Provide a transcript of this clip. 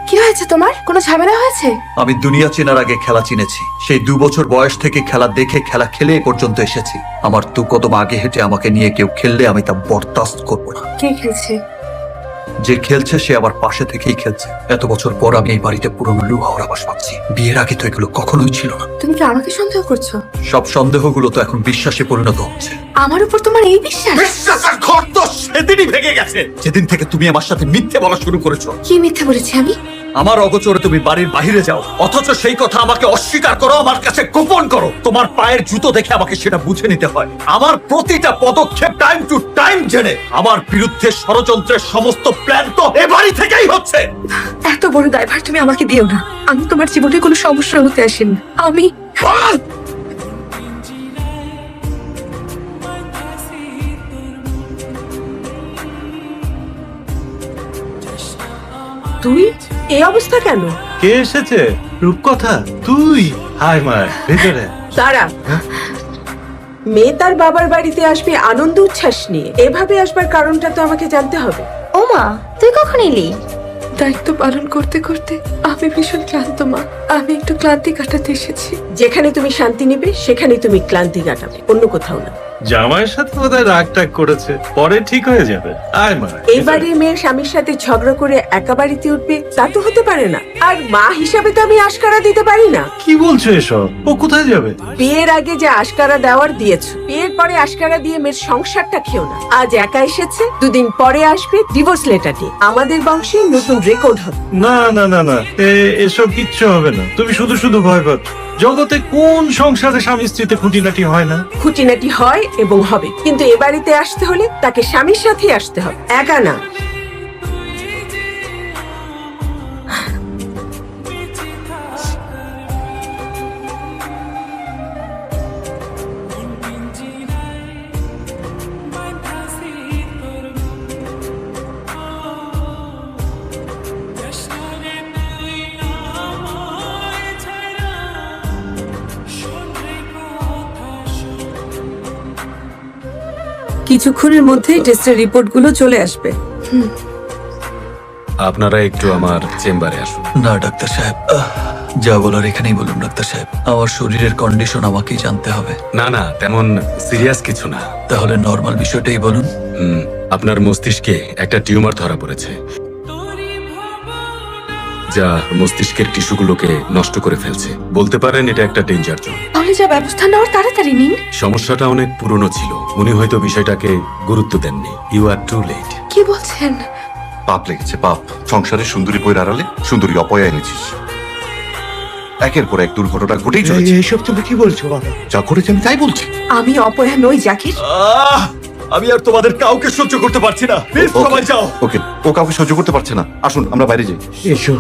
কি হয়েছে তোমার? কোনো ঝামেলা হয়েছে? আমি দুনিয়া চেনার আগে খেলা চিনেছি। সেই 2 বছর বয়স থেকে খেলা দেখে খেলা খেলে এ পর্যন্ত এসেছি। আমার 2 কদম আগে হেঁটে আমাকে নিয়ে কেউ খেললে আমি তা বরদাস্ত করবো না। কে খেলছে? যে খেলছে সে আমার পাশে থেকেই খেলছে। এত বছর পর আমি এই বাড়িতে পুরনো লু হওয়ার আভাস পাচ্ছি। বিয়ের আগে তো এগুলো কখনোই ছিল না। তুমি কি আমাকে সন্দেহ করছো? সব সন্দেহগুলো তো এখন বিশ্বাসে পরিণত হচ্ছে। আমার উপর তোমার এই বিশ্বাস? বিশ্বাসের ঘর তো সেদিনই ভেঙে গেছে, যেদিন থেকে তুমি আমার সাথে মিথ্যে বলা শুরু করেছো। কি মিথ্যে বলেছি আমি? আমার অগোচরে তুমি বাড়ির বাইরে যাও, অথচ সেই কথা আমাকে অস্বীকার করো, আমার কাছে গোপন করো। তোমার পায়ের জুতো দেখে আমাকে সেটা বুঝে নিতে হয়। আমার প্রতিটা পদক্ষেপ টাইম টু টাইম জেনে আমার বিরুদ্ধে ষড়যন্ত্রের সমস্ত প্ল্যান তো এ বাড়ি থেকেই হচ্ছে। এত বড় দায়ভার তুমি আমাকে দিও না। আমি তোমার জীবনে কোনো সমস্যা হতে আসিনি। আমি তুই এই অবস্থা কেন? কে এসেছে? রূপকথা তুই? হাই মার ভেতরে। তারা মেয়ে তার বাবার বাড়িতে আসবে আনন্দ উচ্ছ্বাস নিয়ে, এভাবে আসবার কারণটা তো আমাকে জানতে হবে। ওমা, তুই কখন এলি? দায়িত্ব পালন করতে করতে আমি ভীষণ ক্লান্ত মা। আমি একটু ক্লান্তি কাটাতে এসেছি। যেখানে তুমি শান্তি নিবে সেখানে তুমি ক্লান্তি কাটাবে, অন্য কোথাও না। জামাইয়ের সাথে বোধহয় রাগ টাগ করেছে, পরে ঠিক হয়ে যাবে। আয় মা। এইবারে মেয়ের স্বামীর সাথে ঝগড়া করে একা বাড়িতে উঠবে, তা তো হতে পারে না। আর মা হিসাবে তো আমি আশকারা দিতে পারি না। কি বলছো এসব? ও কোথায় যাবে? বিয়ের আগে যে আশকারা দেওয়ার দিয়েছো, বিয়ের পরে আশকারা দিয়ে মেয়ের সংসারটা খেও না। আজ একা এসেছে, 2 দিন পরে আসবে ডিভোর্স লেটারটি। আমাদের বংশে নতুন রেকর্ড হবে। না না না না, এসব কিচ্ছু হবে না। তুমি শুধু শুধু ভয় পাচ্ছ। জগতে কোন সংসারে স্বামী স্ত্রীতে খুঁটিনাটি হয় না? খুঁটিনাটি হয় এবং হবে, কিন্তু এ বাড়িতে আসতে হলে তাকে স্বামীর সাথেই আসতে হবে, একা না। কিছুক্ষণের মধ্যেই টেস্টের রিপোর্টগুলো চলে আসবে। আপনারা একটু আমার চেম্বারে আসুন। না ডাক্তার সাহেব, যা বলার এখানেই বলুন ডাক্তার সাহেব। আমার শরীরের কন্ডিশন আমাকেই জানতে হবে। না না, তেমন সিরিয়াস কিছু না। তাহলে নর্মাল বিষয়টাই বলুন। আপনার মস্তিষ্কে একটা টিউমার ধরা পড়েছে, যা মস্তিষ্কের টিস্যুগুলোকে নষ্ট করে ফেলছে। বলতে পারেন এটা একটা ডেঞ্জার জোন। তাহলে যা ব্যবস্থা নেওয়ার তাড়াতাড়ি নিন। সমস্যাটা অনেক পুরনো ছিল, উনি হয়তো বিষয়টাকে গুরুত্ব দেননি। You are too late. কি বলছেন? পাপ লেগেছে, পাপ। সংসারে সুন্দরী বইয়ের আড়ালে সুন্দরী অপয়া এনেছিস। একের পর এক দুর্ঘটনা ঘটেই চলেছে। এসব তুমি কি বলছো বাবা? যা করেছে আমি তাই বলছি। আমি অপয়া নই জাকির। আমি আর তোমাদের কাউকে সহ্য করতে পারছি না। প্লিজ সবাই যাও। ওকে, ও কাউকে সহ্য করতে পারছে না। আসুন আমরা বাইরে যাই। এসো।